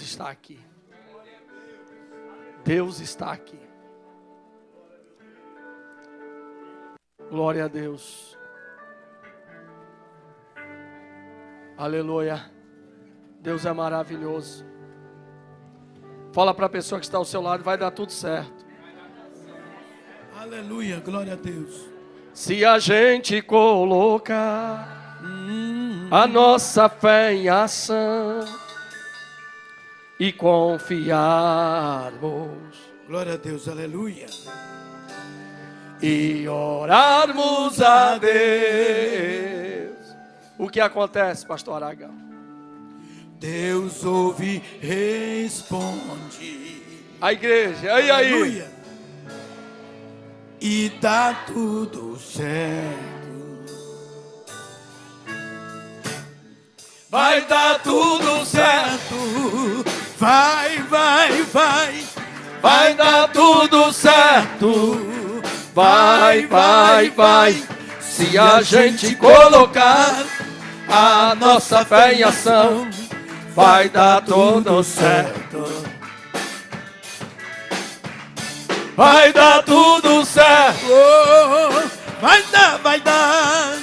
está aqui. Deus está aqui. Glória a Deus. Aleluia. Deus é maravilhoso. Fala para a pessoa que está ao seu lado, vai dar tudo certo. Aleluia, glória a Deus. Se a gente colocar a nossa fé em ação e confiarmos, glória a Deus, aleluia. E orarmos a Deus, o que acontece, pastor Aragão? Deus ouve, responde. A igreja, e aí? Aleluia. E dá tudo certo. Vai dar tudo certo. Vai, vai, vai. Vai dar tudo certo. Vai, vai, vai. Se a gente colocar a nossa fé em ação, vai dar tudo certo. Vai dar tudo certo. Vai dar, vai dar.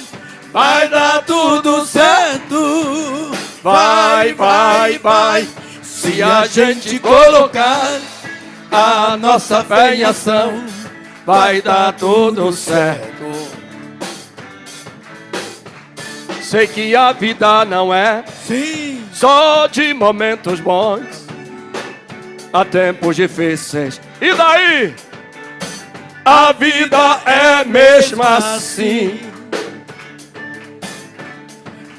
Vai dar tudo certo. Vai, vai, vai. Se a gente colocar a nossa fé em ação, vai dar tudo certo. Sei que a vida não é Sim. só de momentos bons, há tempos difíceis. E daí? A vida é mesmo assim.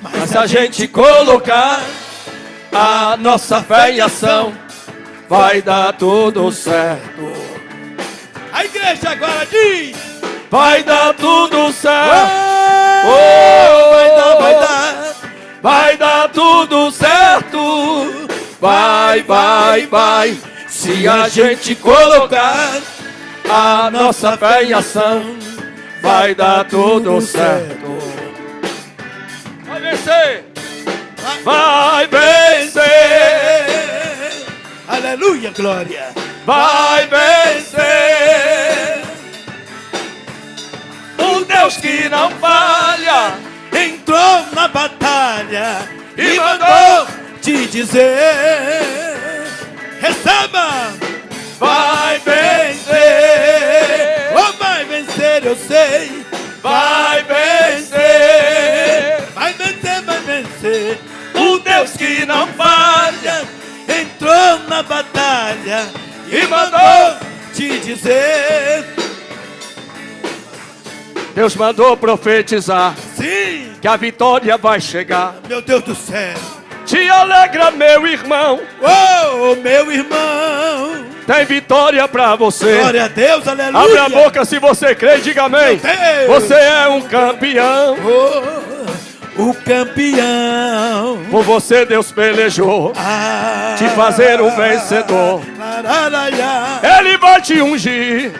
Mas se a gente colocar a nossa fé em ação, vai dar tudo certo. A igreja agora diz: vai dar tudo certo. vai dar, vai dar. Vai dar tudo certo. Vai, vai, vai. Se a gente colocar a nossa fé em ação, vai dar tudo certo. Vai vencer. Vai vencer. Aleluia, glória. Vai vencer. O Deus que não falha entrou na batalha e mandou te dizer: receba. vai vencer. Oh, vai vencer, eu sei. Vai vencer. Vai vencer, vai vencer. O Deus que não falha entrou na batalha e mandou te dizer: Deus mandou profetizar sim, que a vitória vai chegar. meu Deus do céu. Te alegra, meu irmão. Oh, meu irmão. Tem vitória pra você. Glória a Deus, aleluia. Abre a boca se você crê e diga amém. Você é um campeão. Oh, o campeão. Por você Deus pelejou, te fazer um vencedor. Ele vai te ungir.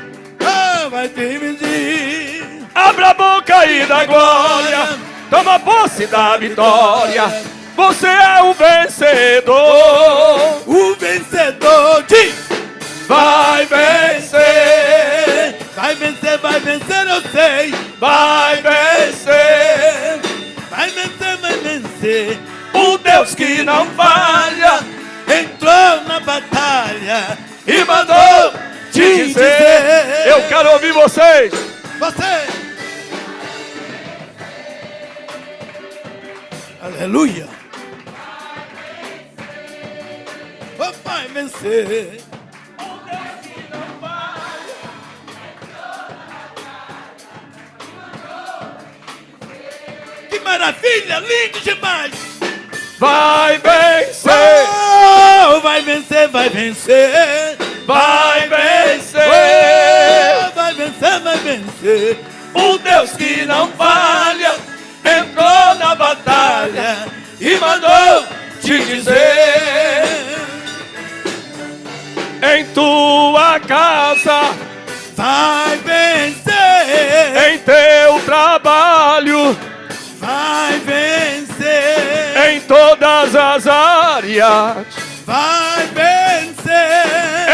Vai te ungir. Abra a boca e dá glória. Toma posse da vitória. Você é um vencedor. O vencedor de vai vencer. Vai vencer, eu sei. Vai vencer. Vai vencer, vai vencer. O Deus que não falha entrou na batalha e mandou te dizer. Eu quero ouvir vocês. Você. Aleluia. Vai vencer. Que maravilha, lindo demais. Vai vencer. Oh, vai vencer, vai vencer. Vai vencer. Oh, vai vencer, vai vencer. O Deus que não falha entrou na batalha e mandou te dizer. Em tua casa vai vencer. Em teu trabalho vai vencer. Em todas as áreas vai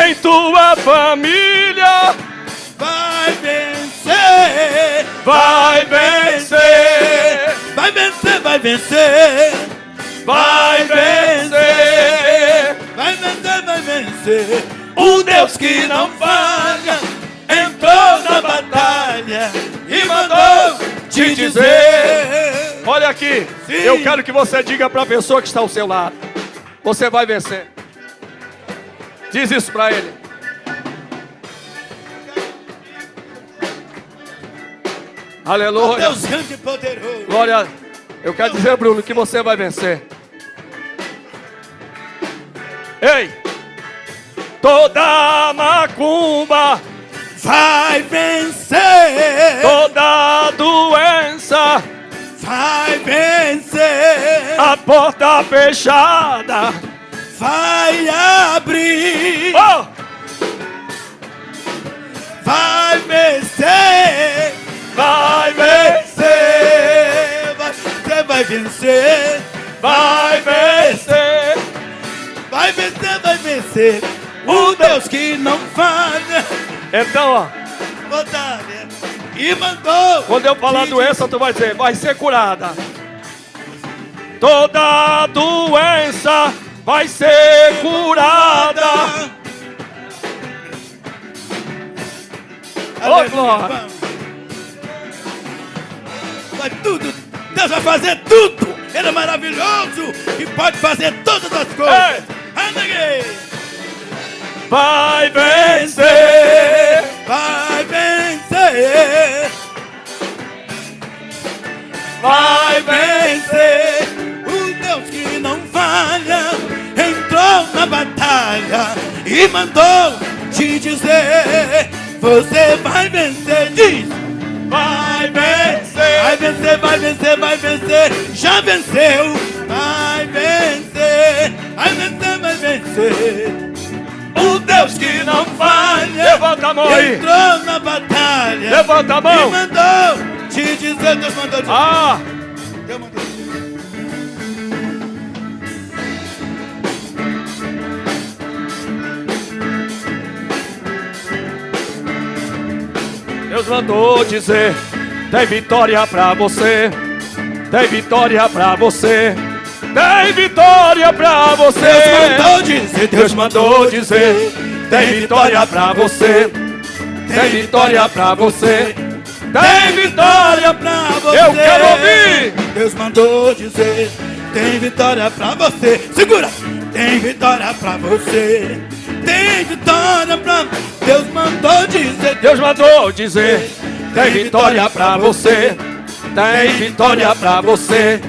em tua família. Vai vencer. Vai vencer. Vai vencer, vai vencer. Vai vencer. Vai vencer, vai vencer. O Deus que não falha entrou na batalha e mandou te dizer. Olha aqui, Sim. eu quero que você diga para a pessoa que está ao seu lado: você vai vencer. Diz isso para ele. Aleluia. Deus grande e poderoso. Glória. Eu quero dizer, Bruno, que você vai vencer. Ei! Toda macumba Vai vencer. toda doença, Vai vencer. a porta fechada. Vai abrir. Oh! Vai vencer. Vai vencer, Você vai vencer. vai vencer. Vai vencer, vai vencer. O Deus que não falha. Então, ó, Batalha. E mandou. quando eu falar doença, tu vai dizer: vai ser curada. Toda doença vai ser curada. Aleluia, glória. vamos. Vai tudo. Deus vai fazer tudo. Ele é maravilhoso e pode fazer todas as coisas. Ei. Aleluia. Vai vencer. Vai vencer. Vai Vencer. O Deus que não falha entrou na batalha e mandou te dizer: você vai vencer. Diz: Vai vencer. vai vencer, vai vencer, vai vencer. Já venceu. Vai vencer, vai vencer, vai vencer. O Deus que não falha Levanta a mão aí. entrou na batalha Levanta a e mão. mandou te dizer. Deus mandou te dizer. Ah, Deus mandou te dizer. Deus mandou dizer: tem vitória pra você. Tem vitória pra você. Tem vitória pra você. Deus mandou dizer. Deus mandou dizer: tem vitória pra você. Tem vitória pra você. Tem vitória pra você. Eu quero ouvir. Deus mandou dizer: tem vitória pra você. Segura. Tem vitória pra você. Tem vitória pra. Deus mandou dizer. Deus mandou dizer: tem vitória pra você. Tem vitória pra você.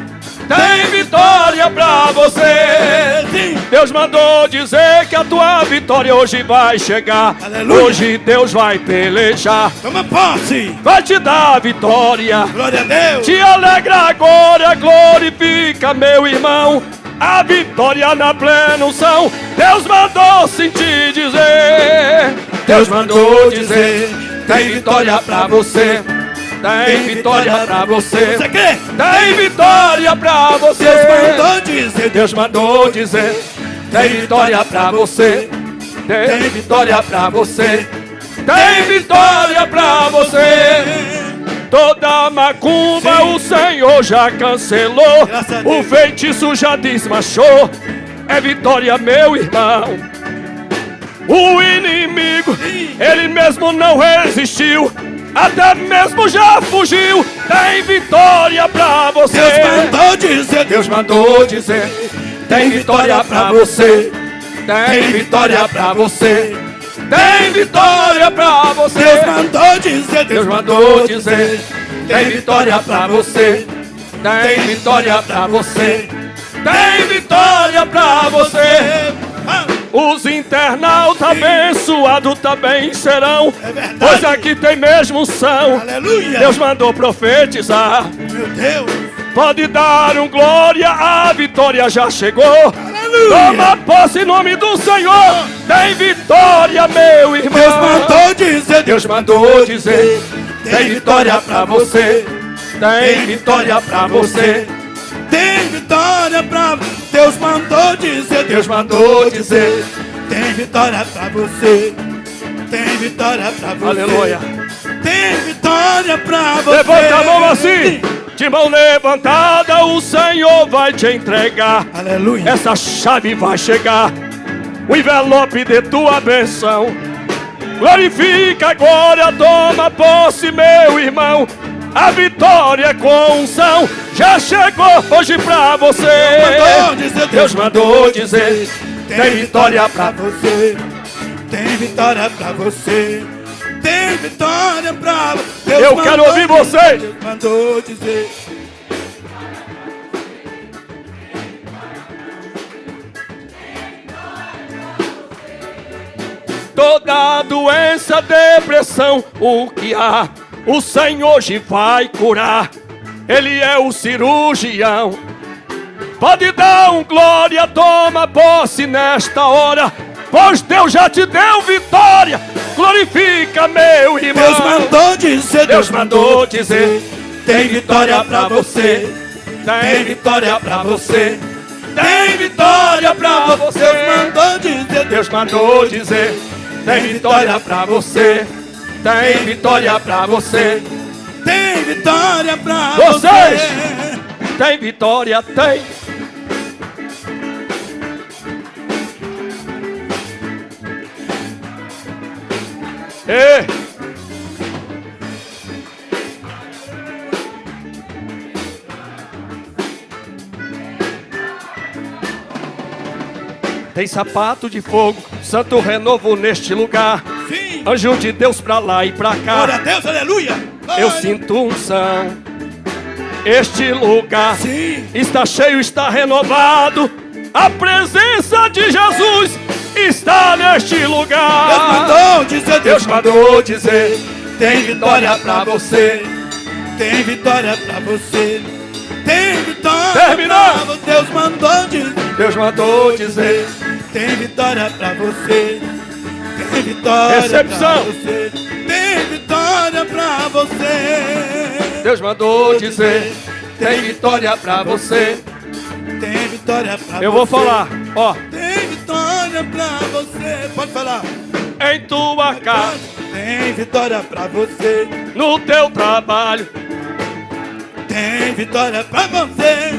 Tem vitória pra você. Sim. Deus mandou dizer que a tua vitória hoje vai chegar. Aleluia. Hoje Deus vai pelejar. Toma posse. Vai te dar a vitória. Glória a Deus. Te alegra agora, glorifica meu irmão. A vitória na plena unção. Deus mandou sim te dizer. Deus mandou dizer: tem vitória pra você. Tem vitória pra você. Você crê? Tem vitória pra você. Deus mandou dizer. Deus mandou dizer: tem vitória pra você. Tem vitória pra você. Tem vitória pra você. Toda macumba Sim. o Senhor já cancelou. Graças a Deus. O feitiço já desmanchou. É vitória, meu irmão. O inimigo, Sim. ele mesmo não resistiu. Até mesmo já fugiu. Tem vitória pra você. Deus mandou dizer. Deus mandou dizer: tem vitória pra você. Tem vitória pra você. Tem vitória pra você. Deus mandou dizer. Deus mandou dizer: tem vitória pra você. Tem vitória pra você. Tem vitória pra você. Os internautas abençoados também serão, É verdade. pois aqui tem mesmo unção. Aleluia. Deus mandou profetizar. Meu Deus. Pode dar um glória, a vitória já chegou. Aleluia. Toma posse em nome do Senhor. Tem vitória, meu irmão. Deus mandou dizer. Deus mandou dizer: tem vitória pra você. Tem vitória pra você. Tem vitória pra. Deus mandou dizer. Deus mandou dizer: Tem vitória pra você. Tem vitória pra você. Aleluia. Tem vitória pra você. Levanta a mão assim. De mão levantada o Senhor vai te entregar. Aleluia. Essa chave vai chegar. O envelope de tua bênção. Glorifica agora, toma posse, meu irmão. A vitória com unção já chegou hoje pra você. Deus mandou dizer, tem vitória pra você. Tem vitória pra você. Tem vitória pra você. Eu quero ouvir vocês. Deus mandou dizer. Toda doença, depressão, o que há, o Senhor hoje vai curar. Ele é o cirurgião. Pode dar um glória, toma posse nesta hora, pois Deus já te deu vitória. Glorifica, meu irmão. Deus mandou dizer. Deus mandou dizer, tem vitória pra você. Tem vitória pra você. Tem vitória pra você. Deus mandou dizer. Deus mandou dizer, tem vitória pra você. Tem vitória pra você. Tem vitória pra Vocês. você. Tem vitória, tem. Ei. Tem sapato de fogo, santo renovo neste lugar. Sim. Anjo de Deus pra lá e pra cá. Glória a Deus, aleluia. Eu sinto unção. Este lugar Sim. está cheio, está renovado. A presença de Jesus está neste lugar. Deus mandou dizer. Deus mandou dizer, tem vitória pra você. Tem vitória pra você. Tem vitória Terminou. pra você. Deus mandou dizer. Deus mandou dizer, Tem vitória pra você. Tem vitória Recepção. pra você. Tem vitória pra você. Deus mandou dizer, tem vitória pra você. Tem vitória pra você. Eu vou falar, ó, Tem vitória pra você. Pode falar. em tua casa, Tem vitória pra você. no teu trabalho, Tem vitória pra você.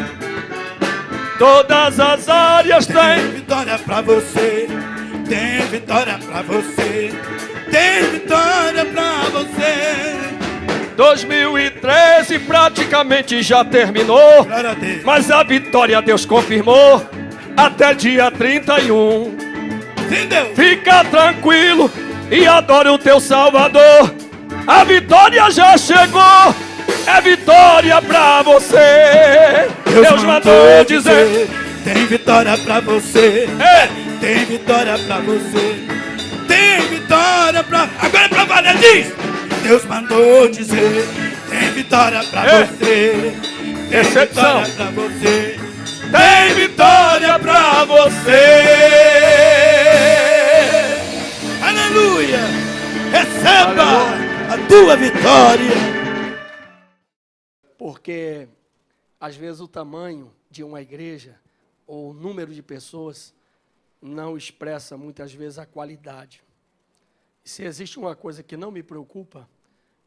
todas as áreas Tem tem. vitória pra você. Tem vitória pra você. Tem vitória pra você. 2013 praticamente já terminou, Glória a Deus. mas a vitória Deus confirmou até dia 31. Sim, Deus. Fica tranquilo e adore o teu Salvador. A vitória já chegou, é vitória pra você. Deus mandou dizer, tem vitória pra você. ei, Tem vitória pra você. Tem vitória pra... Agora é pra valer, diz. Deus mandou dizer. Tem vitória pra Ei. você. Tem Recepção. vitória pra você. Tem vitória pra você. Aleluia. Receba Aleluia. a tua vitória. porque às vezes o tamanho de uma igreja ou o número de pessoas não expressa muitas vezes a qualidade. E se existe uma coisa que não me preocupa,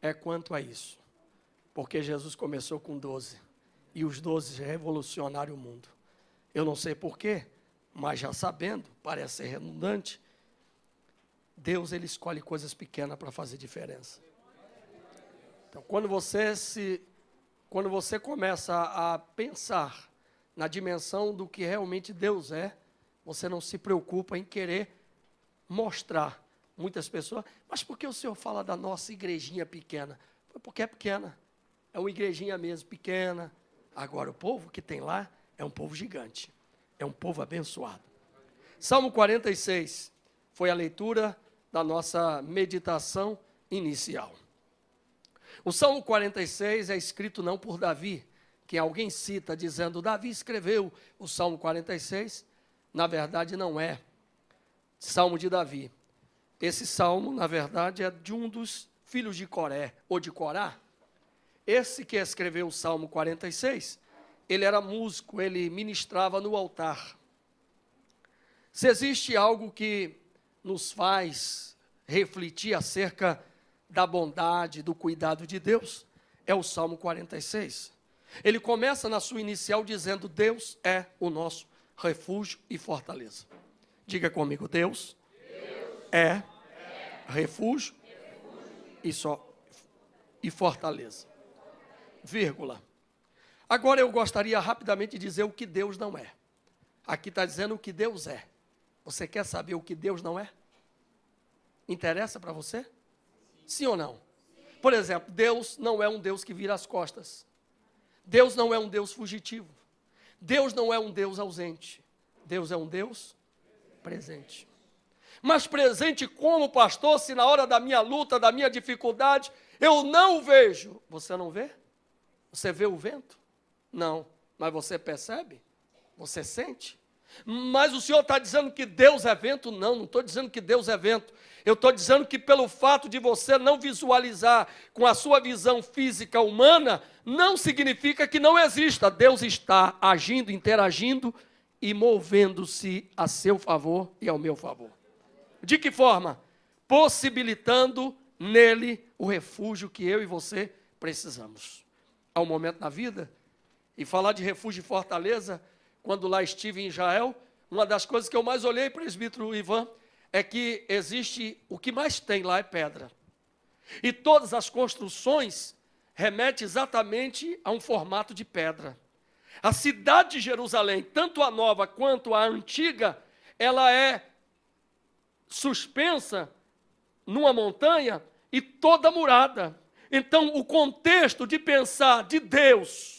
é quanto a isso. Porque Jesus começou com 12, e os 12 revolucionaram o mundo. Eu não sei porquê, mas já sabendo, parece ser redundante, Deus ele escolhe coisas pequenas para fazer diferença. Então, quando você começa a pensar na dimensão do que realmente Deus é, você não se preocupa em querer mostrar. Muitas pessoas, mas por que o senhor fala da nossa igrejinha pequena? Porque é pequena, é uma igrejinha mesmo, pequena. Agora, o povo que tem lá é um povo gigante, é um povo abençoado. Salmo 46 foi a leitura da nossa meditação inicial. O Salmo 46 é escrito não por Davi, que alguém cita dizendo, Davi escreveu o Salmo 46, na verdade não é Salmo de Davi. Esse salmo, na verdade, é de um dos filhos de Coré, ou de Corá. Esse que escreveu o Salmo 46, ele era músico, ele ministrava no altar. Se existe algo que nos faz refletir acerca da bondade, do cuidado de Deus, é o Salmo 46. Ele começa na sua inicial dizendo: Deus é o nosso refúgio e fortaleza. Diga comigo: Deus é refúgio e fortaleza. Vírgula. Agora eu gostaria rapidamente de dizer o que Deus não é. Aqui está dizendo o que Deus é. Você quer saber o que Deus não é? Interessa para você? Sim ou não? Por exemplo, Deus não é um Deus que vira as costas. Deus não é um Deus fugitivo. Deus não é um Deus ausente. Deus é um Deus presente. Mas presente como, pastor, se na hora da minha luta, da minha dificuldade, eu não o vejo? Você não vê? Você vê o vento? Não. Mas você percebe? Você sente? Mas o Senhor está dizendo que Deus é vento? Não, não estou dizendo que Deus é vento. Eu estou dizendo que pelo fato de você não visualizar com a sua visão física humana, não significa que não exista. Deus está agindo, interagindo e movendo-se a seu favor e ao meu favor. De que forma? Possibilitando nele o refúgio que eu e você precisamos. Há um momento na vida, e falar de refúgio e fortaleza, quando lá estive em Israel, uma das coisas que eu mais olhei, presbítero Ivan, é que existe, o que mais tem lá é pedra. E todas as construções remetem exatamente a um formato de pedra. A cidade de Jerusalém, tanto a nova quanto a antiga, ela é suspensa numa montanha e toda murada. Então, o contexto de pensar de Deus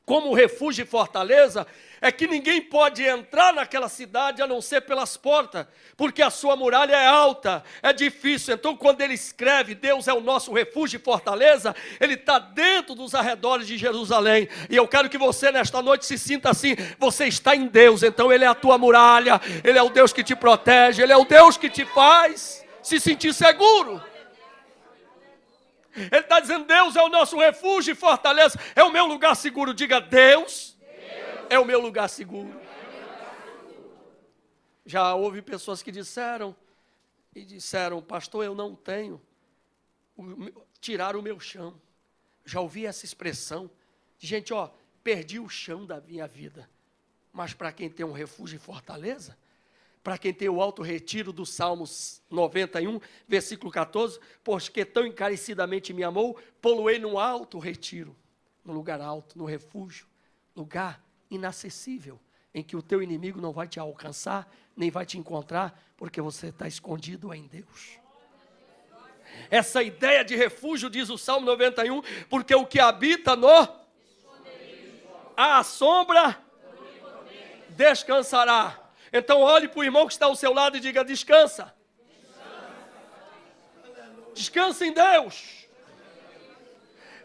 como refúgio e fortaleza é que ninguém pode entrar naquela cidade a não ser pelas portas, porque a sua muralha é alta, é difícil. Então, quando ele escreve Deus é o nosso refúgio e fortaleza, ele está dentro dos arredores de Jerusalém. E eu quero que você nesta noite se sinta assim: você está em Deus, então ele é a tua muralha, ele é o Deus que te protege, ele é o Deus que te faz se sentir seguro. Ele está dizendo: Deus é o nosso refúgio e fortaleza, é o meu lugar seguro. Diga: Deus é o meu lugar seguro. Já houve pessoas que disseram, pastor, eu não tenho, tirar o meu chão. Já ouvi essa expressão, gente, perdi o chão da minha vida. Mas para quem tem um refúgio e fortaleza, para quem tem o alto retiro dos Salmos 91, versículo 14, porque tão encarecidamente me amou, poloei num alto retiro, no lugar alto, no refúgio, lugar inacessível, em que o teu inimigo não vai te alcançar, nem vai te encontrar, porque você está escondido em Deus. Essa ideia de refúgio, diz o Salmo 91, porque o que habita à sombra descansará. Então olhe para o irmão que está ao seu lado e diga: descansa. Descansa em Deus.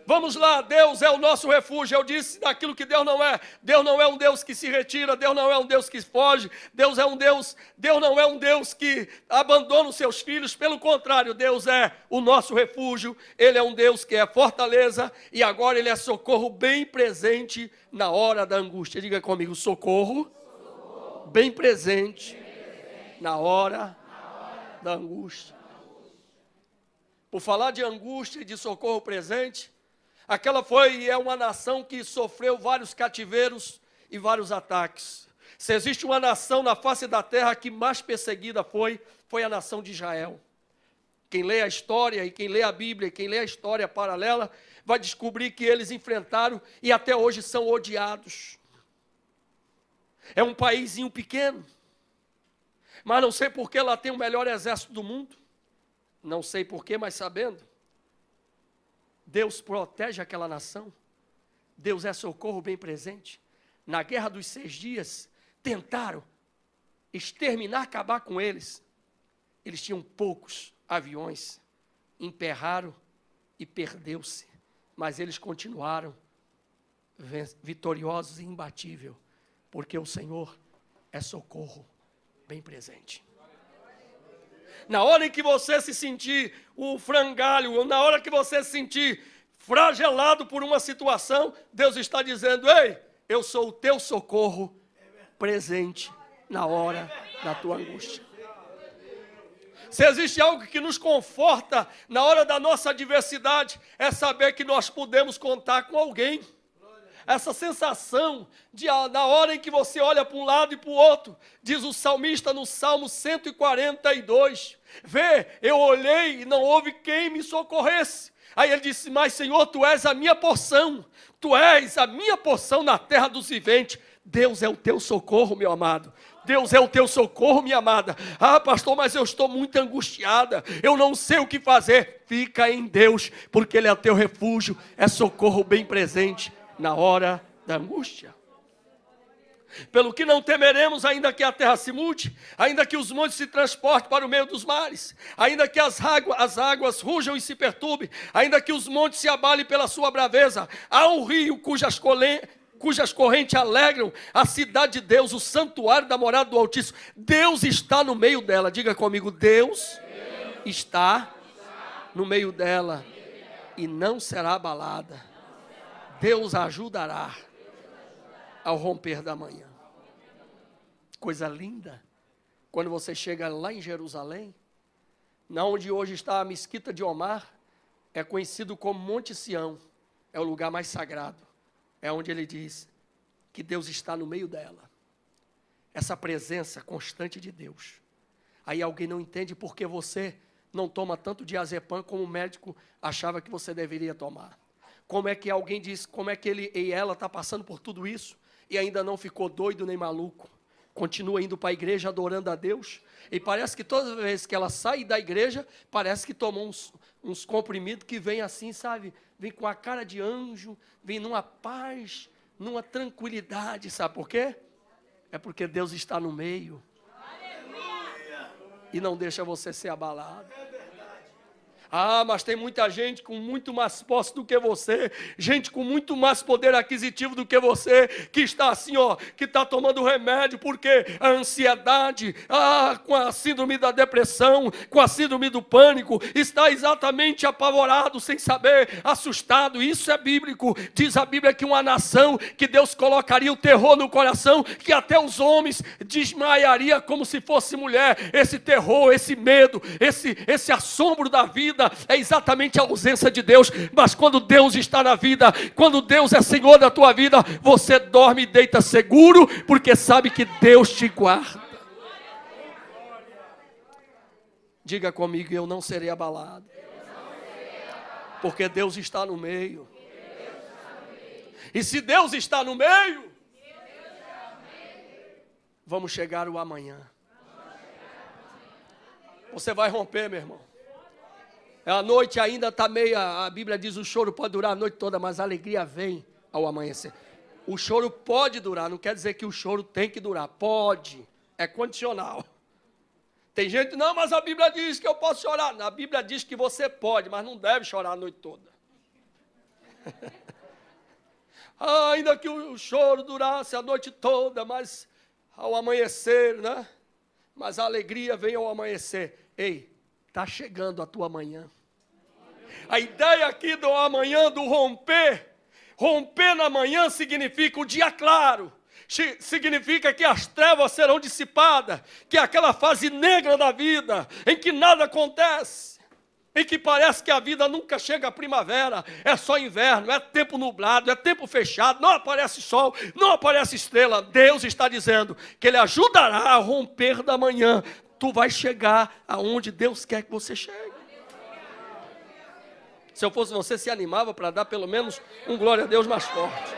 Vamos lá, Deus é o nosso refúgio. Eu disse daquilo que Deus não é. Deus não é um Deus que se retira, Deus não é um Deus que foge, Deus não é um Deus que abandona os seus filhos. Pelo contrário, Deus é o nosso refúgio, Ele é um Deus que é fortaleza e agora Ele é socorro bem presente na hora da angústia. Diga comigo: socorro bem presente na hora da angústia. Por falar de angústia e de socorro presente, aquela foi e é uma nação que sofreu vários cativeiros e vários ataques. Se existe uma nação na face da terra que mais perseguida foi a nação de Israel. Quem lê a história e quem lê a Bíblia e quem lê a história paralela vai descobrir que eles enfrentaram e até hoje são odiados. É um paísinho pequeno, mas não sei por que lá tem o melhor exército do mundo. Não sei por que, mas sabendo, Deus protege aquela nação. Deus é socorro bem presente. Na guerra dos 6 dias, tentaram exterminar, acabar com eles. Eles tinham poucos aviões, emperraram e perdeu-se. Mas eles continuaram vitoriosos e imbatíveis. Porque o Senhor é socorro bem presente. Na hora em que você se sentir o frangalho, ou na hora que você se sentir flagelado por uma situação, Deus está dizendo: ei, eu sou o teu socorro presente na hora da tua angústia. Se existe algo que nos conforta na hora da nossa adversidade, é saber que nós podemos contar com alguém. Essa sensação de na hora em que você olha para um lado e para o outro, diz o salmista no Salmo 142, vê, eu olhei e não houve quem me socorresse. Aí ele disse, mas Senhor, Tu és a minha porção, Tu és a minha porção na terra dos viventes. Deus é o teu socorro, meu amado. Deus é o teu socorro, minha amada. Ah, pastor, mas eu estou muito angustiada. Eu não sei o que fazer. Fica em Deus, porque Ele é o teu refúgio. É socorro bem presente na hora da angústia. Pelo que não temeremos, ainda que a terra se mude, ainda que os montes se transportem para o meio dos mares, ainda que as águas rujam e se perturbem, ainda que os montes se abalem pela sua braveza. Há um rio cujas correntes alegram a cidade de Deus, o santuário da morada do Altíssimo. Deus está no meio dela. Diga comigo, Deus está no meio dela e não será abalada. Deus a ajudará ao romper da manhã. Coisa linda, quando você chega lá em Jerusalém, na onde hoje está a mesquita de Omar, é conhecido como Monte Sião, é o lugar mais sagrado. É onde ele diz que Deus está no meio dela. Essa presença constante de Deus. Aí alguém não entende por que você não toma tanto diazepam como o médico achava que você deveria tomar. Como é que alguém diz, como é que ele e ela está passando por tudo isso e ainda não ficou doido nem maluco. Continua indo para a igreja adorando a Deus. E parece que toda vez que ela sai da igreja, parece que tomou uns comprimidos que vem assim, sabe? Vem com a cara de anjo, vem numa paz, numa tranquilidade. Sabe por quê? É porque Deus está no meio. E não deixa você ser abalado. Ah, mas tem muita gente com muito mais posse do que você, gente com muito mais poder aquisitivo do que você, que está assim, ó, que está tomando remédio, porque a ansiedade, com a síndrome da depressão, com a síndrome do pânico, está exatamente apavorado, sem saber, assustado. Isso é bíblico. Diz a Bíblia que uma nação, que Deus colocaria o terror no coração, que até os homens desmaiaria como se fosse mulher. Esse terror, esse medo, esse assombro da vida, é exatamente a ausência de Deus. Mas quando Deus está na vida, quando Deus é Senhor da tua vida, você dorme e deita seguro, porque sabe que Deus te guarda. Diga comigo, eu não serei abalado, porque Deus está no meio. E se Deus está no meio, vamos chegar ao amanhã. Você vai romper, meu irmão. A noite ainda está meia, a Bíblia diz, o choro pode durar a noite toda, mas a alegria vem ao amanhecer. O choro pode durar, não quer dizer que o choro tem que durar, pode, é condicional. Tem gente, não, mas a Bíblia diz que eu posso chorar. A Bíblia diz que você pode, mas não deve chorar a noite toda. Ainda que o choro durasse a noite toda, mas ao amanhecer, né? Mas a alegria vem ao amanhecer. Ei, está chegando a tua manhã. A ideia aqui do amanhã, do romper na manhã significa o dia claro, significa que as trevas serão dissipadas, que é aquela fase negra da vida, em que nada acontece, em que parece que a vida nunca chega à primavera, é só inverno, é tempo nublado, é tempo fechado, não aparece sol, não aparece estrela. Deus está dizendo que Ele ajudará a romper da manhã. Tu vai chegar aonde Deus quer que você chegue. Se eu fosse você, se animava para dar pelo menos um glória a Deus mais forte.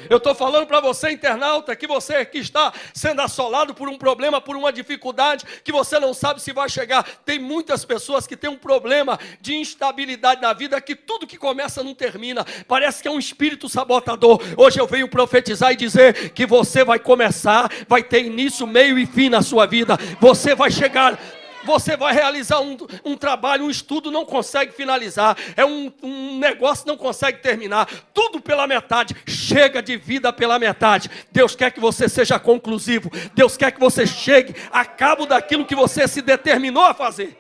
Eu estou falando para você, internauta, que você que está sendo assolado por um problema, por uma dificuldade, que você não sabe se vai chegar. Tem muitas pessoas que têm um problema de instabilidade na vida, que tudo que começa não termina. Parece que é um espírito sabotador. Hoje eu venho profetizar e dizer que você vai começar, vai ter início, meio e fim na sua vida. Você vai chegar... Você vai realizar um trabalho, um estudo, não consegue finalizar. É um negócio, não consegue terminar. Tudo pela metade. Chega de vida pela metade. Deus quer que você seja conclusivo. Deus quer que você chegue a cabo daquilo que você se determinou a fazer.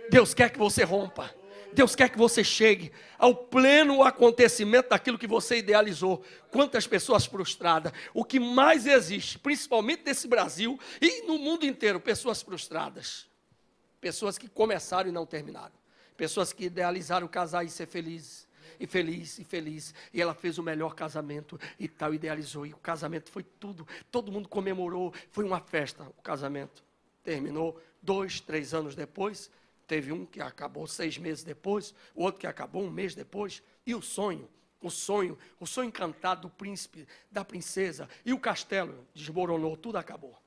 Deus quer que você rompa. Deus quer que você chegue ao pleno acontecimento daquilo que você idealizou. Quantas pessoas frustradas. O que mais existe, principalmente nesse Brasil e no mundo inteiro, pessoas frustradas. Pessoas que começaram e não terminaram. Pessoas que idealizaram casar e ser felizes. E feliz, e feliz. E ela fez o melhor casamento e tal, idealizou. E o casamento foi tudo. Todo mundo comemorou. Foi uma festa, o casamento. Terminou 2, 3 anos depois. Teve um que acabou 6 meses depois, o outro que acabou 1 mês depois. E o sonho encantado do príncipe, da princesa, e o castelo desmoronou, tudo acabou.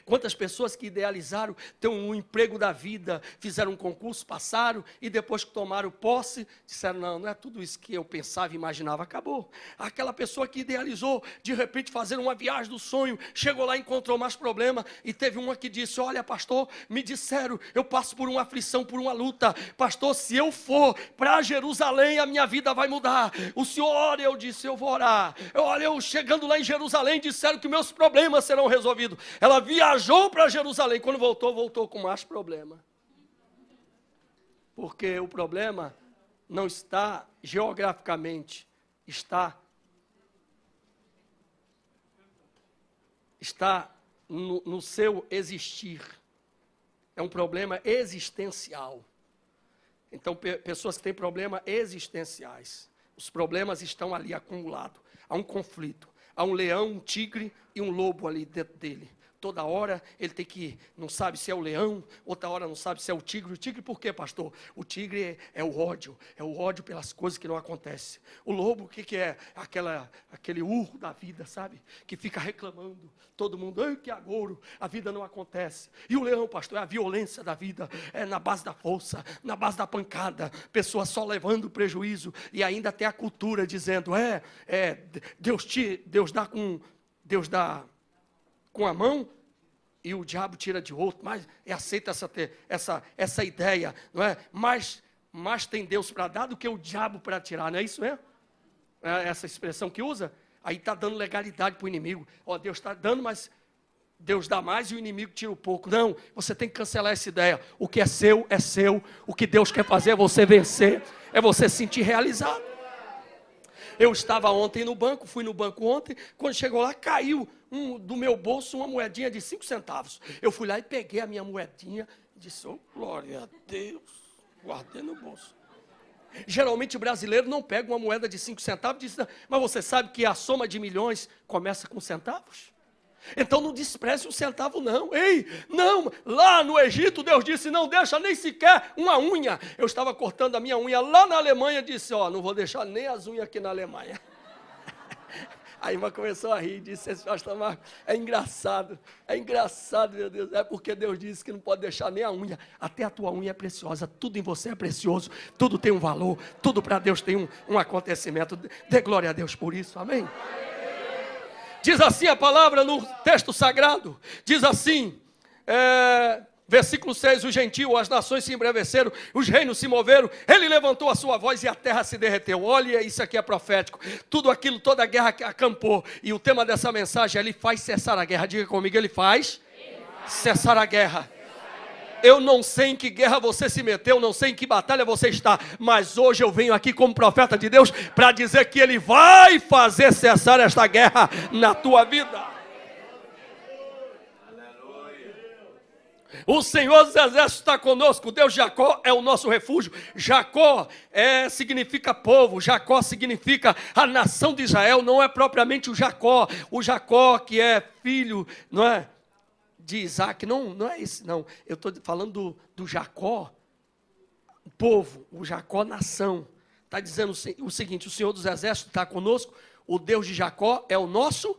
Quantas pessoas que idealizaram ter um emprego da vida, fizeram um concurso, passaram, e depois que tomaram posse, disseram, não é tudo isso que eu pensava e imaginava, acabou. Aquela pessoa que idealizou, de repente, fazer uma viagem do sonho, chegou lá e encontrou mais problema, e teve uma que disse, olha pastor, me disseram, eu passo por uma aflição, por uma luta, pastor, se eu for para Jerusalém, a minha vida vai mudar. O senhor ora, eu disse, eu vou orar. Olha, eu chegando lá em Jerusalém, disseram que meus problemas serão resolvidos. Ela viajou para Jerusalém, quando voltou com mais problema. Porque o problema não está geograficamente, está no seu existir. É um problema existencial. Então, pessoas que têm problemas existenciais, os problemas estão ali acumulados. Há um conflito, há um leão, um tigre e um lobo ali dentro dele. Toda hora ele tem que, não sabe se é o leão, outra hora não sabe se é o tigre. O tigre por quê, pastor? O tigre é o ódio pelas coisas que não acontecem. O lobo, o que é? Aquele urro da vida, sabe? Que fica reclamando, todo mundo, ai que agouro, a vida não acontece. E o leão, pastor, é a violência da vida, é na base da força, na base da pancada, pessoas só levando prejuízo, e ainda tem a cultura dizendo, Deus dá com a mão e o diabo tira de outro, mas aceita essa ideia, não é? Mais tem Deus para dar do que o diabo para tirar, não é isso mesmo? É essa expressão que usa? Aí está dando legalidade para o inimigo. Deus está dando, mas Deus dá mais e o inimigo tira um pouco. Não, você tem que cancelar essa ideia. O que é seu, é seu. O que Deus quer fazer é você vencer, é você se sentir realizado. Eu estava ontem no banco, fui no banco ontem, quando chegou lá, caiu do meu bolso uma moedinha de 5 centavos. Eu fui lá e peguei a minha moedinha e disse, glória a Deus, guardei no bolso. Geralmente o brasileiro não pega uma moeda de 5 centavos e diz, mas você sabe que a soma de milhões começa com centavos? Então não despreze um centavo não. Não, lá no Egito Deus disse, não deixa nem sequer uma unha. Eu estava cortando a minha unha lá na Alemanha, disse, não vou deixar nem as unhas aqui na Alemanha. A irmã começou a rir, disse, esse pastor Marcos, é engraçado, meu Deus, é porque Deus disse que não pode deixar nem a unha, até a tua unha é preciosa, tudo em você é precioso, tudo tem um valor, tudo para Deus tem um acontecimento, dê glória a Deus por isso, amém? Diz assim a palavra no texto sagrado, diz assim, versículo 6, os gentios, as nações se embreveceram, os reinos se moveram, ele levantou a sua voz e a terra se derreteu. Olha, isso aqui é profético, tudo aquilo, toda a guerra acampou, e o tema dessa mensagem, ele faz cessar a guerra, diga comigo, ele faz cessar a guerra. Eu não sei em que guerra você se meteu, não sei em que batalha você está, mas hoje eu venho aqui como profeta de Deus para dizer que Ele vai fazer cessar esta guerra na tua vida. O Senhor dos Exércitos está conosco, o Deus de Jacó é o nosso refúgio. Jacó significa povo, Jacó significa a nação de Israel, não é propriamente o Jacó que é filho, não é? De Isaac, não é esse, não. Eu estou falando do Jacó, o povo, o Jacó, nação. Está dizendo o seguinte, o Senhor dos Exércitos está conosco, o Deus de Jacó é o nosso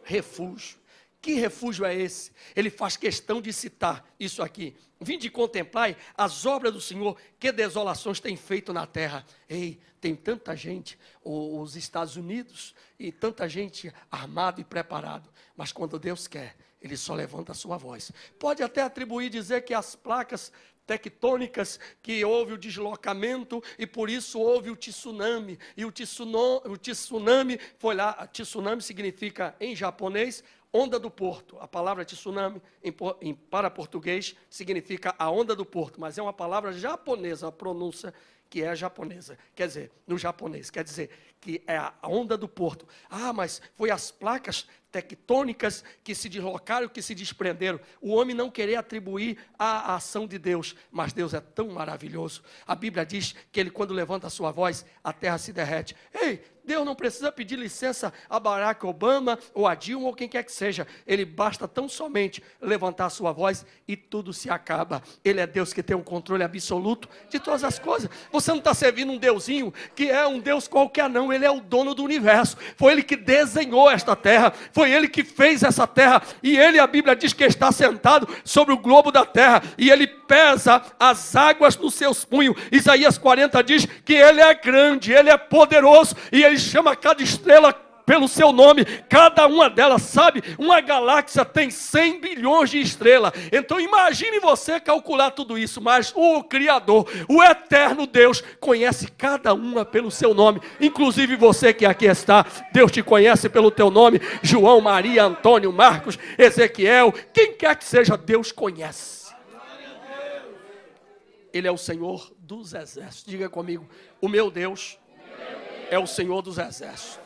refúgio. Que refúgio é esse? Ele faz questão de citar isso aqui. Vinde contemplar as obras do Senhor, que desolações tem feito na terra. Tem tanta gente, os Estados Unidos, e tanta gente armado e preparado, mas quando Deus quer, Ele só levanta a sua voz. Pode até atribuir, dizer que as placas tectônicas, que houve o deslocamento e por isso houve o tsunami. E o tsunami foi lá, tsunami significa em japonês, onda do porto. A palavra tsunami, para português, significa a onda do porto, mas é uma palavra japonesa, a pronúncia que é japonesa. Quer dizer, no japonês, quer dizer que é a onda do porto. Ah, mas foi as placas tectônicas que se deslocaram, que se desprenderam. O homem não querer atribuir a ação de Deus, mas Deus é tão maravilhoso. A Bíblia diz que ele, quando levanta a sua voz, a terra se derrete. Ei, Deus não precisa pedir licença a Barack Obama ou a Dilma ou quem quer que seja. Ele basta tão somente levantar a sua voz e tudo se acaba. Ele é Deus que tem um controle absoluto de todas as coisas. Você não está servindo um deusinho que é um Deus qualquer não. Ele é o dono do universo. Foi Ele que desenhou esta terra. Foi Ele que fez essa terra. E Ele, a Bíblia diz que está sentado sobre o globo da terra. E Ele pesa as águas nos seus punhos. Isaías 40 diz que Ele é grande, Ele é poderoso. E Ele chama cada estrela pelo seu nome, cada uma delas, sabe? Uma galáxia tem 100 bilhões de estrelas. Então imagine você calcular tudo isso, mas o Criador, o eterno Deus, conhece cada uma pelo seu nome, inclusive você que aqui está. Deus te conhece pelo teu nome. João, Maria, Antônio, Marcos, Ezequiel, quem quer que seja, Deus conhece. Ele é o Senhor dos exércitos. Diga comigo, o meu Deus é o Senhor dos exércitos.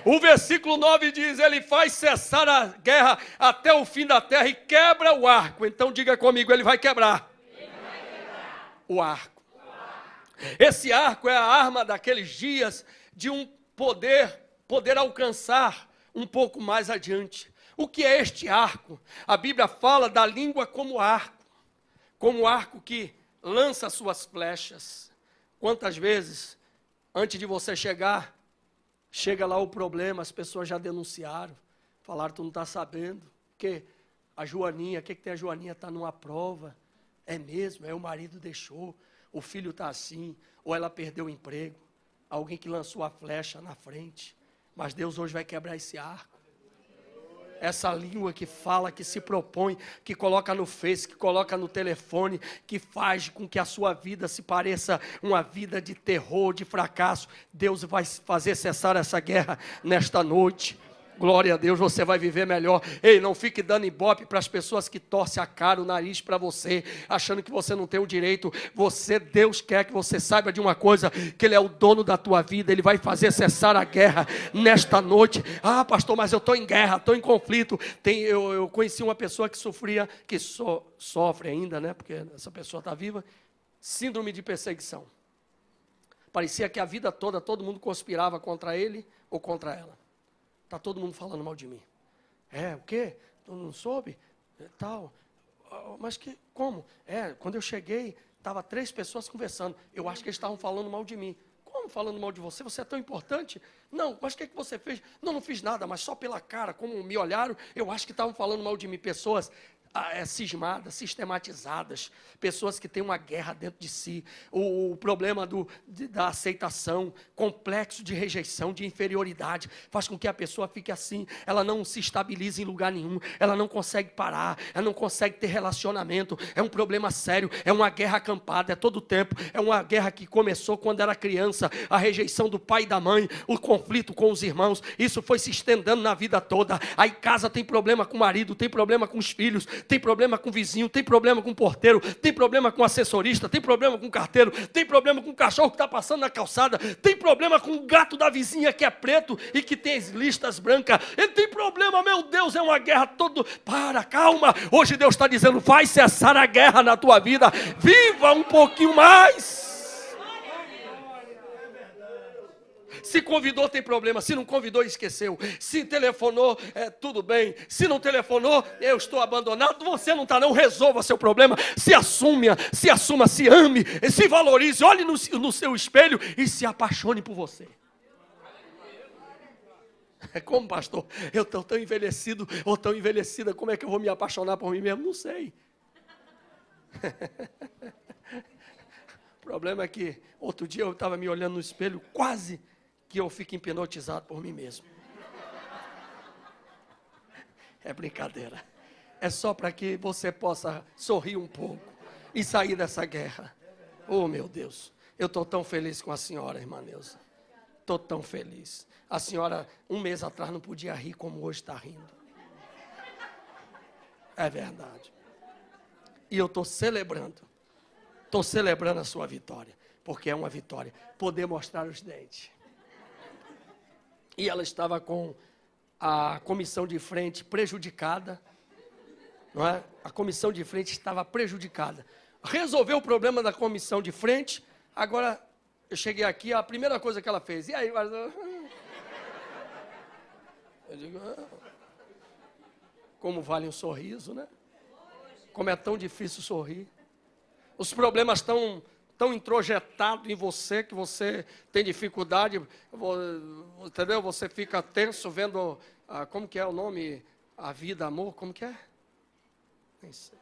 O versículo 9 diz, Ele faz cessar a guerra até o fim da terra e quebra o arco. Então diga comigo, Ele vai quebrar, o arco. Esse arco é a arma daqueles dias de um poder alcançar um pouco mais adiante. O que é este arco? A Bíblia fala da língua como arco que lança suas flechas. Quantas vezes, antes de você chega lá o problema, as pessoas já denunciaram, falaram, tu não está sabendo, que a Joaninha, o que tem a Joaninha? Está numa prova, é mesmo, o marido deixou, o filho está assim, ou ela perdeu o emprego, alguém que lançou a flecha na frente, mas Deus hoje vai quebrar esse arco. Essa língua que fala, que se propõe, que coloca no Face, que coloca no telefone, que faz com que a sua vida se pareça uma vida de terror, de fracasso. Deus vai fazer cessar essa guerra nesta noite. Glória a Deus, você vai viver melhor. Ei, não fique dando ibope para as pessoas que torcem a cara, o nariz para você, achando que você não tem o direito. Deus quer que você saiba de uma coisa, que Ele é o dono da tua vida. Ele vai fazer cessar a guerra nesta noite. Ah, pastor, mas eu estou em guerra, estou em conflito. Eu conheci uma pessoa que sofria, que sofre ainda, né? Porque essa pessoa está viva, síndrome de perseguição. Parecia que a vida toda, todo mundo conspirava contra ele ou contra ela. Está todo mundo falando mal de mim. O quê? Tu não soube? Tal. Mas como? Quando eu cheguei, estava 3 pessoas conversando. Eu acho que eles estavam falando mal de mim. Como falando mal de você? Você é tão importante? Não, mas o que você fez? Não fiz nada, mas só pela cara, como me olharam, eu acho que estavam falando mal de mim. Pessoas cismadas, sistematizadas, pessoas que têm uma guerra dentro de si, o problema da aceitação, complexo de rejeição, de inferioridade, faz com que a pessoa fique assim, ela não se estabilize em lugar nenhum, ela não consegue parar, ela não consegue ter relacionamento, é um problema sério, é uma guerra acampada, é todo o tempo, é uma guerra que começou quando era criança, a rejeição do pai e da mãe, o conflito com os irmãos, isso foi se estendendo na vida toda. Aí casa tem problema com o marido, tem problema com os filhos, tem problema com o vizinho, tem problema com o porteiro, tem problema com o assessorista, tem problema com o carteiro, tem problema com o cachorro que está passando na calçada, tem problema com o gato da vizinha que é preto e que tem as listas brancas. Ele tem problema, meu Deus, é uma guerra todo. Calma, hoje Deus está dizendo, vai cessar a guerra na tua vida, viva um pouquinho mais. Se convidou, tem problema. Se não convidou, esqueceu. Se telefonou, tudo bem. Se não telefonou, eu estou abandonado. Você não está não, resolva seu problema. Se assuma, se ame, se valorize. Olhe no seu espelho e se apaixone por você. Como, pastor? Eu estou tão envelhecido ou tão envelhecida, como é que eu vou me apaixonar por mim mesmo? Não sei. O problema é que outro dia eu estava me olhando no espelho, quase que eu fico hipnotizado por mim mesmo. É brincadeira. É só para que você possa sorrir um pouco e sair dessa guerra. Oh, meu Deus. Eu estou tão feliz com a senhora, irmã Neuza. Estou tão feliz. A senhora, um mês atrás, não podia rir como hoje está rindo. É verdade. E eu estou celebrando a sua vitória, porque é uma vitória, poder mostrar os dentes. E ela estava com a comissão de frente prejudicada, não é? A comissão de frente estava prejudicada. Resolveu o problema da comissão de frente, agora eu cheguei aqui, a primeira coisa que ela fez, e aí? Eu digo, como vale um sorriso, né? Como é tão difícil sorrir. Os problemas estão tão introjetados em você que você tem dificuldade, entendeu? Você fica tenso vendo, como que é o nome? A vida, amor, como que é? Nem sei.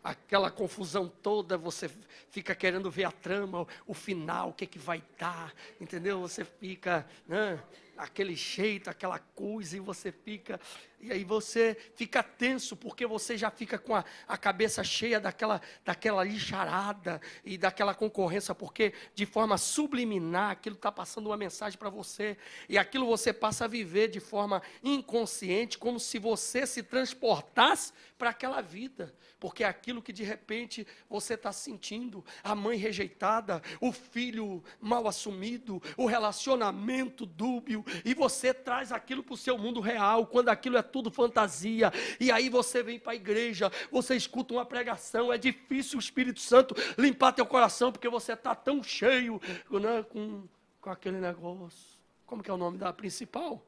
Aquela confusão toda, você fica querendo ver a trama, o final, o que é que vai dar, entendeu? Você fica, né, aquele jeito, aquela coisa, e você fica, e aí você fica tenso, porque você já fica com a cabeça cheia daquela lixarada e daquela concorrência, porque de forma subliminar, aquilo está passando uma mensagem para você, e aquilo você passa a viver de forma inconsciente, como se você se transportasse para aquela vida, porque é aquilo que de repente você está sentindo, a mãe rejeitada, o filho mal assumido, o relacionamento dúbio, e você traz aquilo para o seu mundo real, quando aquilo é tudo fantasia, e aí você vem para a igreja, você escuta uma pregação, é difícil o Espírito Santo limpar teu coração, porque você está tão cheio, né, com aquele negócio, como que é o nome da principal?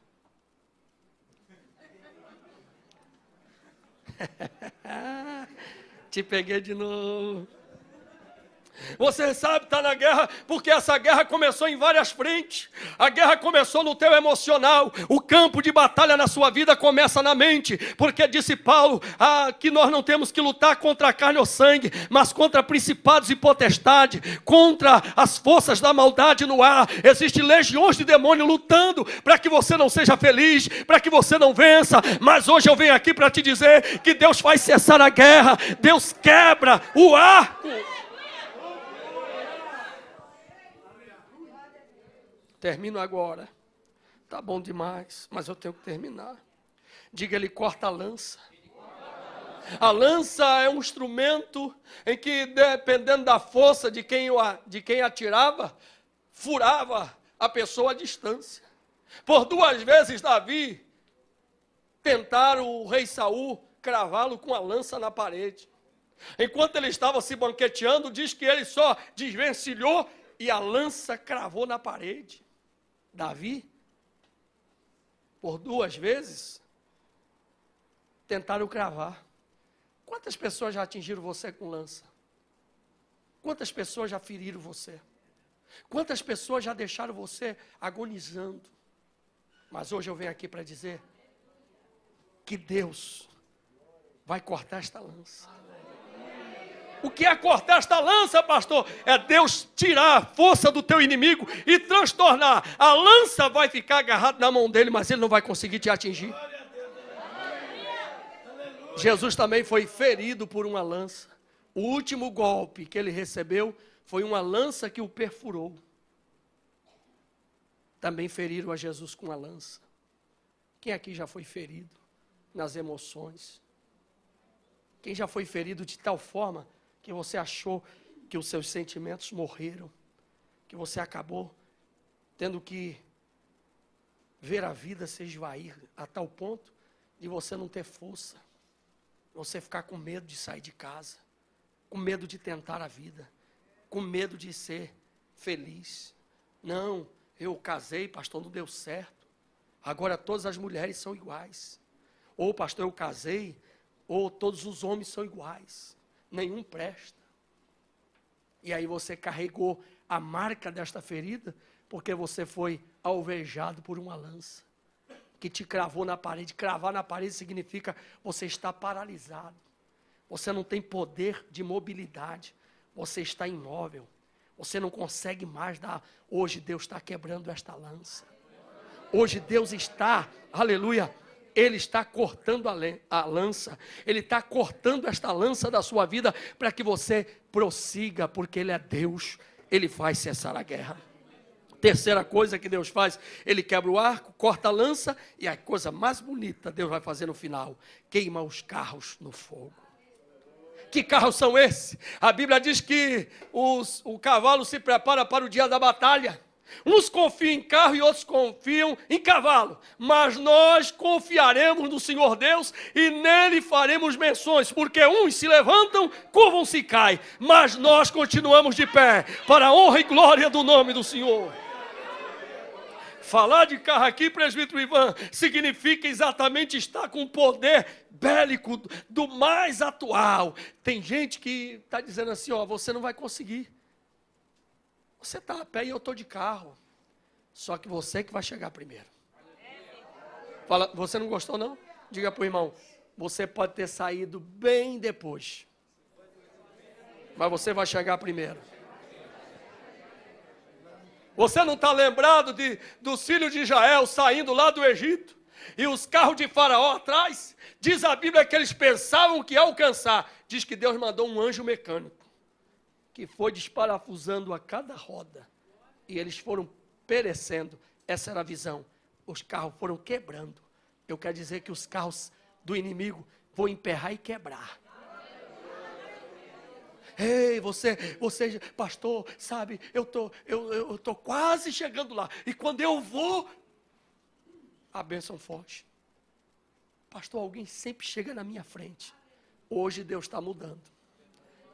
Te peguei de novo. Você sabe, está na guerra, porque essa guerra começou em várias frentes. A guerra começou no teu emocional. O campo de batalha na sua vida começa na mente, porque disse Paulo, que nós não temos que lutar contra a carne ou sangue, mas contra principados e potestades, contra as forças da maldade no ar. Existem legiões de demônios lutando para que você não seja feliz, para que você não vença. Mas hoje eu venho aqui para te dizer que Deus faz cessar a guerra. Deus quebra o arco. Termino agora. Tá bom demais, mas eu tenho que terminar. Diga, ele corta a lança. A lança é um instrumento em que, dependendo da força de quem atirava, furava a pessoa à distância. Por 2 vezes Davi tentaram o rei Saul cravá-lo com a lança na parede. Enquanto ele estava se banqueteando, diz que ele só desvencilhou e a lança cravou na parede. Davi, por 2 vezes, tentaram cravar. Quantas pessoas já atingiram você com lança? Quantas pessoas já feriram você? Quantas pessoas já deixaram você agonizando? Mas hoje eu venho aqui para dizer que Deus vai cortar esta lança. O que é cortar esta lança, pastor? É Deus tirar a força do teu inimigo e transtornar. A lança vai ficar agarrada na mão dele, mas ele não vai conseguir te atingir. Jesus também foi ferido por uma lança. O último golpe que ele recebeu foi uma lança que o perfurou. Também feriram a Jesus com a lança. Quem aqui já foi ferido nas emoções? Quem já foi ferido de tal forma que você achou que os seus sentimentos morreram, que você acabou tendo que ver a vida se esvair a tal ponto de você não ter força, você ficar com medo de sair de casa, com medo de tentar a vida, com medo de ser feliz. Não, eu casei, pastor, não deu certo, agora todas as mulheres são iguais. Ou, pastor, eu casei, ou todos os homens são iguais. Nenhum presta. E aí você carregou a marca desta ferida, porque você foi alvejado por uma lança, que te cravou na parede. Cravar na parede significa você está paralisado. Você não tem poder de mobilidade. Você está imóvel. Você não consegue mais dar. Hoje Deus está quebrando esta lança. Hoje Deus está, aleluia, Ele está cortando a lança. Ele está cortando esta lança da sua vida para que você prossiga, porque Ele é Deus. Ele faz cessar a guerra. Terceira coisa que Deus faz, Ele quebra o arco, corta a lança, e a coisa mais bonita Deus vai fazer no final, queima os carros no fogo. Que carros são esses? A Bíblia diz que o cavalo se prepara para o dia da batalha. Uns confiam em carro e outros confiam em cavalo. Mas nós confiaremos no Senhor Deus e nele faremos menções. Porque uns se levantam, curvam-se e caem. Mas nós continuamos de pé para a honra e glória do nome do Senhor. Falar de carro aqui, presbítero Ivan, significa exatamente estar com o poder bélico do mais atual. Tem gente que está dizendo assim, ó, você não vai conseguir. Você está a pé e eu estou de carro. Só que você que vai chegar primeiro. Fala, você não gostou não? Diga para o irmão, você pode ter saído bem depois. Mas você vai chegar primeiro. Você não está lembrado dos filhos de Israel saindo lá do Egito? E os carros de Faraó atrás? Diz a Bíblia que eles pensavam que ia alcançar. Diz que Deus mandou um anjo mecânico, que foi desparafusando a cada roda. E eles foram perecendo. Essa era a visão. Os carros foram quebrando. Eu quero dizer que os carros do inimigo vão emperrar e quebrar. Ei, você, pastor, sabe, eu tô quase chegando lá. E quando eu vou, a bênção foge. Pastor, alguém sempre chega na minha frente. Hoje Deus está mudando.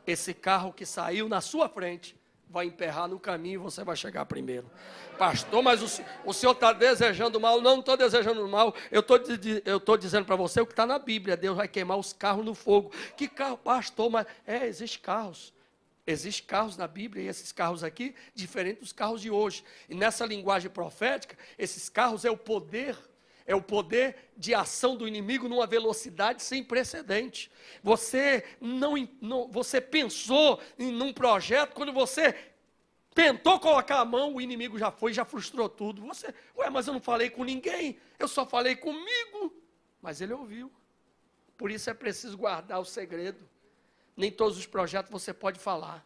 Esse carro que saiu na sua frente vai emperrar no caminho e você vai chegar primeiro. Pastor, mas o senhor está desejando mal? Não estou desejando mal. Eu estou dizendo para você o que está na Bíblia. Deus vai queimar os carros no fogo. Que carro, pastor? Mas existem carros. Existem carros na Bíblia e esses carros aqui, diferentes dos carros de hoje. E nessa linguagem profética, esses carros é o poder de ação do inimigo numa velocidade sem precedente. Você você pensou num projeto, quando você tentou colocar a mão, o inimigo já frustrou tudo. Mas eu não falei com ninguém, eu só falei comigo. Mas ele ouviu. Por isso é preciso guardar o segredo. Nem todos os projetos você pode falar.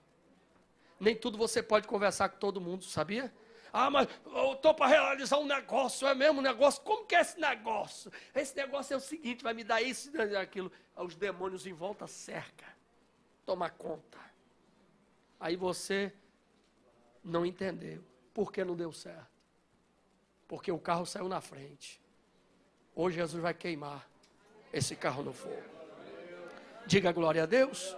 Nem tudo você pode conversar com todo mundo, sabia? Ah, mas eu estou para realizar um negócio, é mesmo um negócio? Como que é esse negócio? Esse negócio é o seguinte, vai me dar isso e aquilo. Os demônios em volta cerca, toma conta. Aí você não entendeu. Por que não deu certo? Porque o carro saiu na frente. Hoje Jesus vai queimar esse carro no fogo. Diga glória a Deus.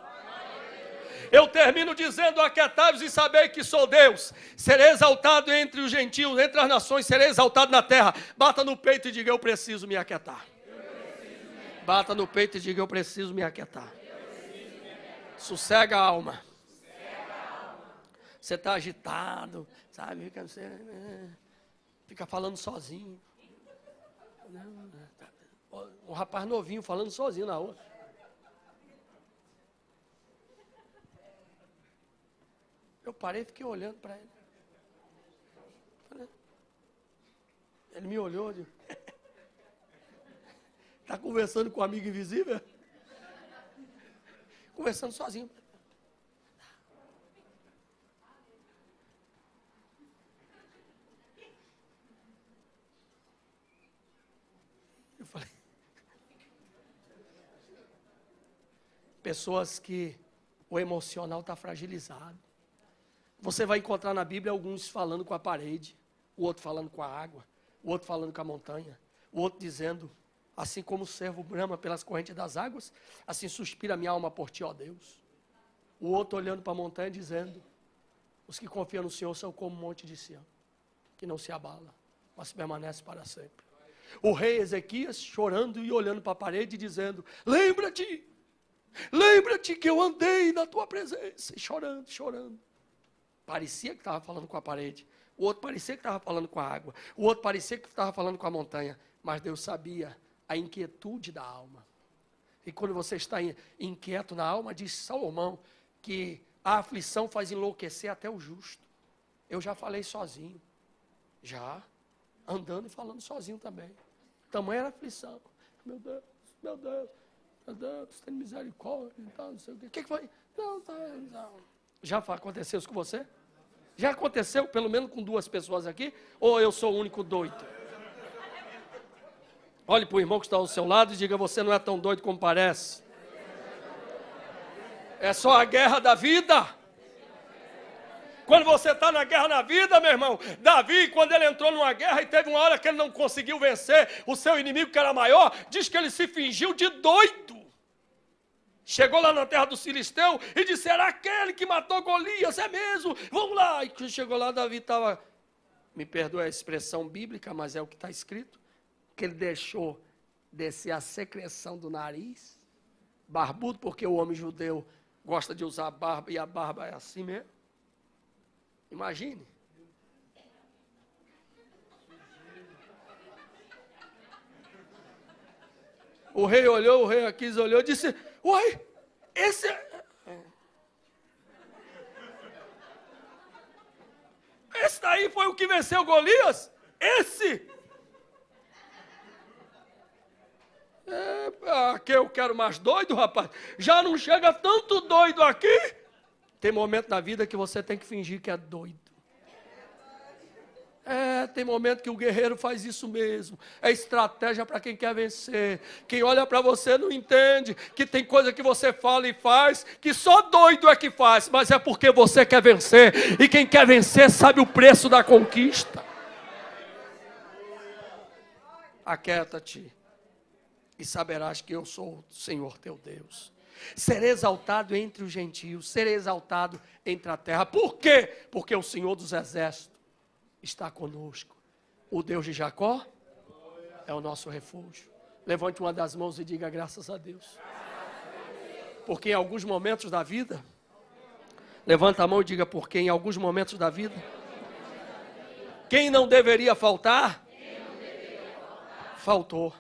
Eu termino dizendo, aquietai-vos e sabei que sou Deus. Serei exaltado entre os gentios, entre as nações, serei exaltado na terra. Bata no peito e diga, eu preciso me aquietar. Bata no peito e diga, eu preciso me aquietar. Sossega a alma. Você está agitado, sabe? Fica falando sozinho. Um rapaz novinho falando sozinho na rua. Eu parei e fiquei olhando para ele. Ele me olhou. Está conversando com um amigo invisível? Conversando sozinho. Eu falei. Pessoas que o emocional está fragilizado. Você vai encontrar na Bíblia alguns falando com a parede, o outro falando com a água, o outro falando com a montanha, o outro dizendo, assim como o servo brama pelas correntes das águas, assim suspira a minha alma por ti, ó Deus. O outro olhando para a montanha dizendo, os que confiam no Senhor são como o monte de Sião, que não se abala, mas permanece para sempre. O rei Ezequias chorando e olhando para a parede dizendo, lembra-te que eu andei na tua presença, e chorando. Parecia que estava falando com a parede. O outro parecia que estava falando com a água. O outro parecia que estava falando com a montanha. Mas Deus sabia a inquietude da alma. E quando você está inquieto na alma, diz Salomão, que a aflição faz enlouquecer até o justo. Eu já falei sozinho. Já. Andando e falando sozinho também. Tamanha era a aflição. Meu Deus, tem misericórdia. Não sei o quê. O que foi? Não. Já aconteceu isso com você? Já aconteceu pelo menos com 2 pessoas aqui? Ou eu sou o único doido? Olhe para o irmão que está ao seu lado e diga: você não é tão doido como parece. É só a guerra da vida. Quando você está na guerra na vida, meu irmão, Davi, quando ele entrou numa guerra e teve uma hora que ele não conseguiu vencer o seu inimigo que era maior, diz que ele se fingiu de doido. Chegou lá na terra dos filisteus e disse: era aquele que matou Golias, é mesmo, vamos lá. E quando chegou lá, Davi estava, me perdoe a expressão bíblica, mas é o que está escrito, que ele deixou descer a secreção do nariz, barbudo, porque o homem judeu gosta de usar barba, e a barba é assim mesmo. Imagine. O rei olhou, o rei Aquis olhou e disse: uai, esse daí foi o que venceu Golias? Esse? Aqui eu quero mais doido, rapaz. Já não chega tanto doido aqui. Tem momento na vida que você tem que fingir que é doido. Tem momento que o guerreiro faz isso mesmo. É estratégia para quem quer vencer. Quem olha para você não entende que tem coisa que você fala e faz que só doido é que faz, mas é porque você quer vencer. E quem quer vencer sabe o preço da conquista. Aquieta-te e saberás que eu sou o Senhor teu Deus. Serei exaltado entre os gentios, serei exaltado entre a terra. Por quê? Porque o Senhor dos exércitos está conosco. O Deus de Jacó é o nosso refúgio. Levante uma das mãos e diga: graças a Deus. Porque em alguns momentos da vida, levanta a mão e diga: porque em alguns momentos da vida, quem não deveria faltar, faltou.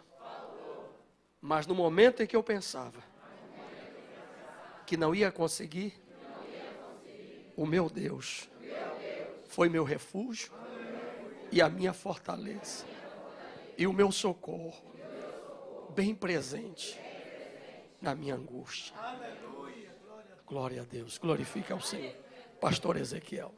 Mas no momento em que eu pensava que não ia conseguir, o meu Deus foi meu refúgio e a minha fortaleza e o meu socorro bem presente na minha angústia. Glória a Deus, glorifica ao Senhor. Pastor Ezequiel.